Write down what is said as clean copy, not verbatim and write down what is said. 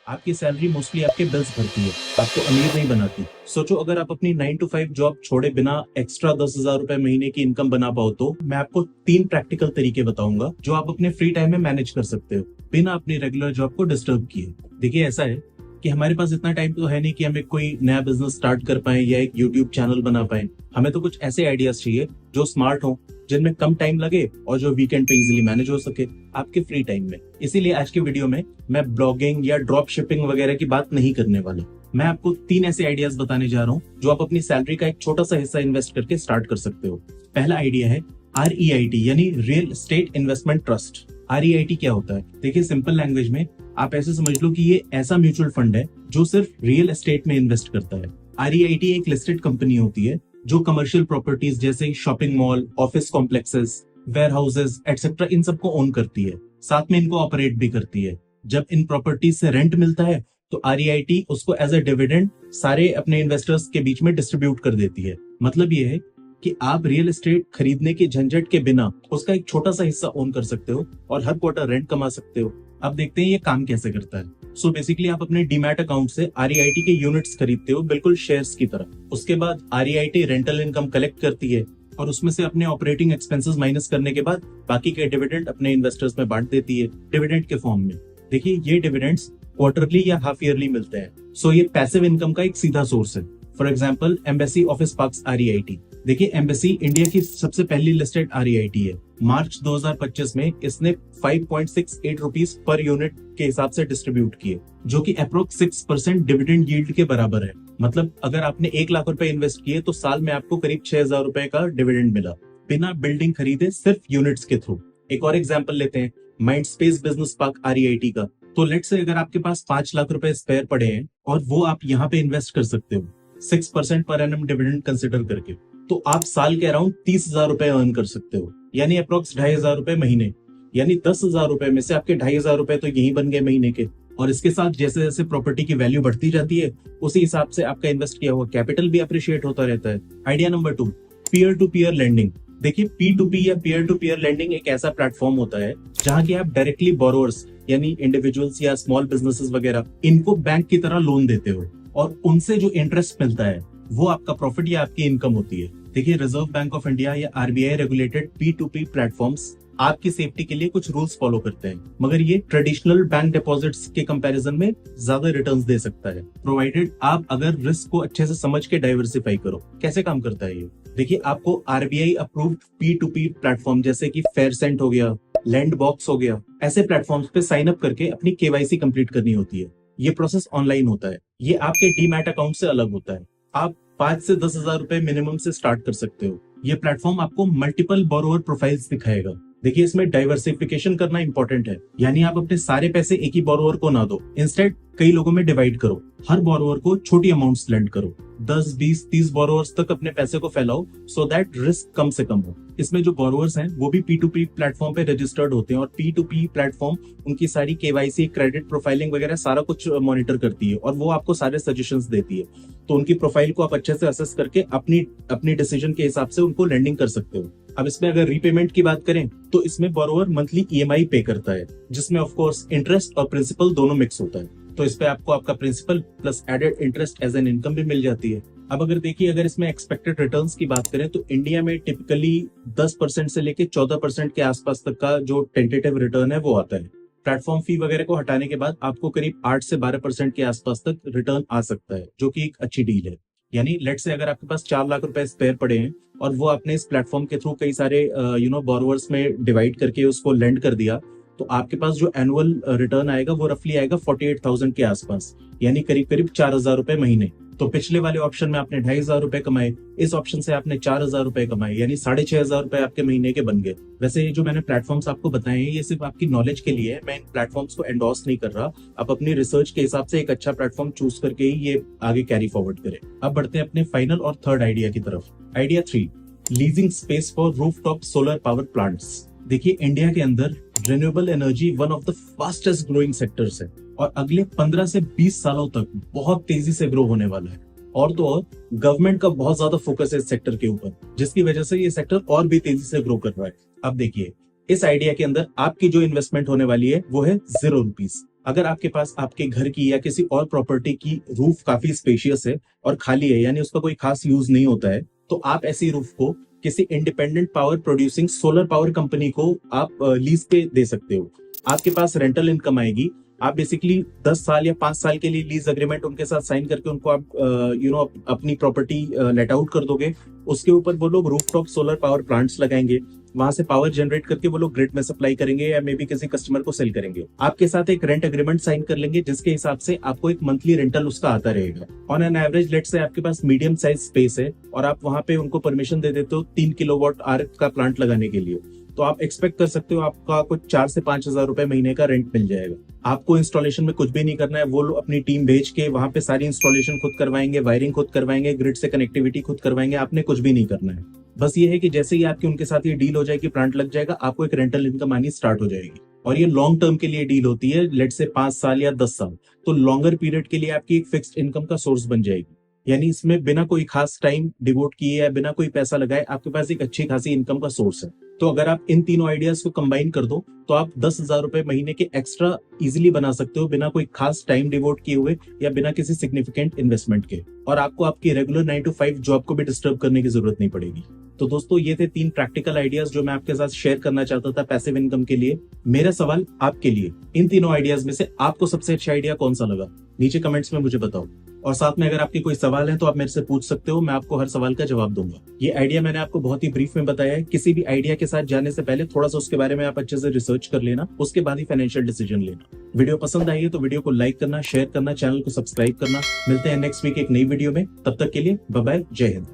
आपकी salary mostly आपके bills भरती है, आपको अमीर नहीं बनाती। सोचो अगर आप अपनी 9 to 5 जॉब छोड़े बिना एक्स्ट्रा 10,000 रुपए महीने की इनकम बना पाओ, तो मैं आपको 3 प्रैक्टिकल तरीके बताऊंगा जो आप अपने फ्री टाइम में मैनेज कर सकते हो बिना अपनी रेगुलर जॉब को डिस्टर्ब किए। देखिए ऐसा है कि हमारे पास इतना टाइम तो है नहीं कि हम एक कोई नया बिजनेस स्टार्ट कर पाए या एक यूट्यूब चैनल बना पाए। हमें तो कुछ ऐसे आइडियाज चाहिए जो स्मार्ट हो, जिनमें कम टाइम लगे और जो वीकेंड पे इजीली मैनेज हो सके आपके फ्री टाइम में। इसीलिए आज के वीडियो में मैं ब्लॉगिंग या ड्रॉप शिपिंग वगैरह की बात नहीं करने वाला। मैं आपको 3 ऐसे आइडियाज बताने जा रहा हूँ जो आप अपनी सैलरी का एक छोटा सा हिस्सा इन्वेस्ट करके स्टार्ट कर सकते हो। पहला आइडिया है REIT यानी real estate investment trust. REIT क्या होता है? देखिए सिंपल लैंग्वेज में आप ऐसे समझ लो कि ये ऐसा म्यूचुअल फंड है जो सिर्फ रियल एस्टेट में इन्वेस्ट करता है। REIT एक लिस्टेड कंपनी होती है जो कमर्शियल प्रॉपर्टीज जैसे shopping mall, office complexes, warehouses etcetera इन सबको ओन करती है, साथ में इनको ऑपरेट भी करती है। जब इन प्रॉपर्टीज से रेंट मिलता है तो REIT उसको एज अ डिविडेंड सारे अपने इन्वेस्टर्स के बीच में डिस्ट्रीब्यूट कर देती है। मतलब ये है कि आप रियल एस्टेट खरीदने के झंझट के बिना उसका एक छोटा सा हिस्सा ओन कर सकते हो और हर क्वार्टर रेंट कमा सकते हो। अब देखते हैं ये काम कैसे करता है। सो बेसिकली आप अपने डीमैट अकाउंट से REIT के यूनिट्स खरीदते हो, बिल्कुल शेयर्स की तरह। उसके बाद REIT रेंटल इनकम कलेक्ट करती है और उसमें से अपने ऑपरेटिंग एक्सपेंसेस माइनस करने के बाद बाकी के डिविडेंड अपने इन्वेस्टर्स में बांट देती है, डिविडेंड के फॉर्म में। देखिए ये डिविडेंड्स क्वार्टरली या हाफ ईयरली मिलते हैं। सो ये पैसिव इनकम का एक सीधा सोर्स है। For example embassy office parks REIT। देखिए एम्बेसी इंडिया की सबसे पहली लिस्टेड REIT है। मार्च 2025 में इसने 5.68 रुपीज पर यूनिट के हिसाब से डिस्ट्रीब्यूट किए, जो कि अप्रोक्स 6% डिविडेंड यील्ड के बराबर है। मतलब अगर आपने 1 लाख रुपए इन्वेस्ट किए तो साल में आपको करीब 6,000 रुपए का डिविडेंड मिला, बिना बिल्डिंग खरीदे, सिर्फ यूनिट्स के थ्रू। एक और एग्जाम्पल लेते हैं mind space business park REIT का। तो लेट्स से अगर आपके पास 5 लाख रुपए स्पेयर पड़े हैं और वो आप यहाँ पे इन्वेस्ट कर सकते हो 6% पर एनम डिविडेंड कंसिडर करके, तो आप साल के अराउंड 30,000 रुपए अर्न कर सकते हो, यानी अप्रोक्स 2,500 रुपए महीने। यानी 10,000 रुपए में से आपके 2,500 रुपए तो यही बन गए महीने के। और इसके साथ जैसे जैसे प्रॉपर्टी की वैल्यू बढ़ती जाती है उसी हिसाब से आपका इन्वेस्ट किया हुआ कैपिटल भी अप्रिशिएट होता रहता है। Idea number 2, peer to peer lending. देखिए P2P या पीयर टू पीयर लेंडिंग एक ऐसा प्लेटफॉर्म होता है जहां की आप डायरेक्टली बोरोवर्स यानी इंडिविजुअल्स या स्मॉल बिजनेसेस वगैरह इनको बैंक की तरह लोन देते हो और उनसे जो इंटरेस्ट मिलता है वो आपका प्रॉफिट या आपकी इनकम होती है। देखिए रिजर्व बैंक ऑफ इंडिया या RBI रेगुलेटेड P2P प्लेटफॉर्म्स आपकी सेफ्टी के लिए कुछ रूल्स फॉलो करते हैं, मगर ये ट्रेडिशनल बैंक डिपॉजिट्स के कंपैरिजन में ज्यादा रिटर्न्स दे सकता है, प्रोवाइडेड आप अगर रिस्क को अच्छे से समझ के डाइवर्सिफाई करो। कैसे काम करता है ये? देखिए आपको RBI अप्रूव्ड P2P प्लेटफॉर्म जैसे कि फेयरसेंट हो गया, लैंड बॉक्स हो गया, ऐसे प्लेटफॉर्म्स पे साइन अप करके अपनी KYC कंप्लीट करनी होती है। ये प्रोसेस ऑनलाइन होता है, ये आपके डीमैट अकाउंट से अलग होता है। आप 5 से 10,000 रुपए मिनिमम से स्टार्ट कर सकते हो। ये प्लेटफॉर्म आपको मल्टीपल बोरोवर प्रोफाइल्स दिखाएगा। देखिए इसमें डाइवर्सिफिकेशन करना इंपॉर्टेंट है, यानी आप अपने सारे पैसे एक ही बोरोवर को ना दो, इंस्टेड कई लोगों में डिवाइड करो। हर बोरोवर को छोटी अमाउंट्स लेंड करो, 10, 20, 30 बोरोवर्स तक अपने पैसे को फैलाओ, सो दैट रिस्क कम से कम हो। इसमें जो बोरोवर्स हैं वो भी P2P प्लेटफॉर्म पे रजिस्टर्ड होते हैं और P2P प्लेटफॉर्म उनकी सारी KYC, क्रेडिट प्रोफाइलिंग वगैरह सारा कुछ मॉनिटर करती है और वो आपको सारे सजेशंस देती है। तो उनकी प्रोफाइल को आप अच्छे से असेस करके अपनी डिसीजन के हिसाब से उनको लेंडिंग कर सकते हो। अब इसमें अगर रीपेमेंट की बात करें तो इसमें बोरोवर मंथली EMI पे करता है, जिसमें ऑफ कोर्स इंटरेस्ट और प्रिंसिपल दोनों मिक्स होता है। तो इस पे आपको आपका principal plus added interest as an income भी मिल जाती है। अब अगर देखिए अगर इसमें एक्सपेक्टेड रिटर्न्स की बात करें तो इंडिया में टिपिकली 10% से लेके 14% के आसपास तक का जो टेंटेटिव रिटर्न है वो आता है। प्लेटफॉर्म फी वगैरह को हटाने के बाद आपको करीब 8 से 12% के आसपास तक रिटर्न आ सकता है, जो कि एक अच्छी डील है। यानी लेट से अगर आपके पास 4 लाख रुपए स्पेयर पड़े हैं और वो आपने इस प्लेटफॉर्म के थ्रू कई सारे बोरोवर्स में डिवाइड करके उसको लेंड कर दिया, तो आपके पास जो एनुअल रिटर्न आएगा वो रफली आएगा 48,000 के आसपास, यानी करीब करीब 4,000 रुपए महीने। तो पिछले वाले ऑप्शन में आपने 2,500 रुपए कमाए, इस ऑप्शन से आपने 4,000 रुपए कमाए, यानी 6,500 रुपए आपके महीने के बन गए। वैसे ये जो मैंने प्लेटफॉर्म्स आपको बताए हैं ये सिर्फ आपकी नॉलेज के लिए है, मैं इन प्लेटफॉर्म्स को एंडोर्स नहीं कर रहा। आप अपनी रिसर्च के हिसाब से एक अच्छा प्लेटफॉर्म चूज करके ही ये आगे कैरी फॉरवर्ड करें। अब बढ़ते हैं अपने फाइनल और थर्ड आइडिया की तरफ। Idea 3, leasing space for rooftop solar power plants. देखिए इंडिया के अंदर renewable energy one of the fastest growing sectors है और अगले 15 से 20 सालों तक बहुत तेजी से ग्रो होने वाला है। और तो और गवर्नमेंट का बहुत ज्यादा फोकस है इस सेक्टर के ऊपर, जिसकी वजह से ये सेक्टर और भी तेजी से ग्रो कर रहा है। अब देखिए इस आइडिया के अंदर आपकी जो इन्वेस्टमेंट होने वाली है वो है 0 रुपीज। अगर आपके पास आपके घर की या किसी और प्रॉपर्टी की रूफ काफी स्पेशियस है और खाली है, यानी उसका कोई खास यूज नहीं होता है, तो आप ऐसी रूफ को किसी independent power producing solar power company को आप लीज पे दे सकते हो। आपके पास रेंटल इनकम आएगी। आप बेसिकली 10 साल या 5 साल के लिए लीज एग्रीमेंट उनके साथ साइन करके उनको आप अपनी प्रॉपर्टी लेट आउट कर दोगे। उसके ऊपर वो लोग रूफटॉप सोलर पावर प्लांट्स लगाएंगे, वहां से पावर जनरेट करके वो लोग ग्रिड में सप्लाई करेंगे या मे बी किसी कस्टमर को सेल करेंगे। आपके साथ एक रेंट एग्रीमेंट साइन कर लेंगे जिसके हिसाब से आपको एक मंथली रेंटल उसका आता रहेगा। ऑन एन एवरेज लेट से आपके पास मीडियम साइज स्पेस है और आप वहां पे उनको परमिशन दे देते हो 3 किलोवाट आवर का प्लांट लगाने के लिए, तो आप एक्सपेक्ट कर सकते हो आपका कुछ 4 से 5 हजार रुपए महीने का रेंट मिल जाएगा। आपको इंस्टॉलेशन में कुछ भी नहीं करना है, वो लोग अपनी टीम भेज के वहां पे सारी इंस्टॉलेशन खुद करवाएंगे, वायरिंग खुद करवाएंगे, ग्रिड से कनेक्टिविटी खुद करवाएंगे। आपने कुछ भी नहीं करना है। बस ये है कि जैसे ही आपकी उनके साथ ये डील हो जाएगी, प्लांट लग जाएगा, आपको एक रेंटल इनकम आनी स्टार्ट हो जाएगी। और ये लॉन्ग टर्म के लिए डील होती है, लेट से 5 साल या 10 साल, तो लॉन्गर पीरियड के लिए आपकी एक फिक्स्ड इनकम का सोर्स बन जाएगी। यानी इसमें बिना कोई खास टाइम डिवोट किए या बिना कोई पैसा लगाए आपके पास एक अच्छी खासी इनकम का सोर्स है। तो अगर आप इन तीनों आइडियाज को कंबाइन कर दो तो आप 10,000 रुपए महीने के एक्स्ट्रा इजीली बना सकते हो, बिना कोई खास टाइम डिवोट किए हुए या बिना किसी सिग्निफिकेंट इन्वेस्टमेंट के। और आपको आपकी रेगुलर 9 to 5 जॉब को भी डिस्टर्ब करने की जरूरत नहीं पड़ेगी। तो दोस्तों, ये थे 3 प्रैक्टिकल आइडियाज जो मैं आपके साथ शेयर करना चाहता था पैसिव इनकम के लिए। मेरा सवाल आपके लिए, इन तीनों आइडियाज में से आपको सबसे अच्छा आइडिया कौन सा लगा? नीचे कमेंट्स में मुझे बताओ। और साथ में अगर आपके कोई सवाल है तो आप मेरे से पूछ सकते हो, मैं आपको हर सवाल का जवाब दूंगा। ये आइडिया मैंने आपको बहुत ही ब्रीफ में बताया है। किसी भी आइडिया के साथ जाने से पहले थोड़ा सा उसके बारे में आप अच्छे से रिसर्च कर लेना, उसके बाद ही फाइनेंशियल डिसीजन लेना। वीडियो पसंद आई है तो वीडियो को लाइक करना, शेयर करना, चैनल को सब्सक्राइब करना। मिलते हैं नेक्स्ट वीक एक नई वीडियो में, तब तक के लिए बाय बाय, जय हिंद।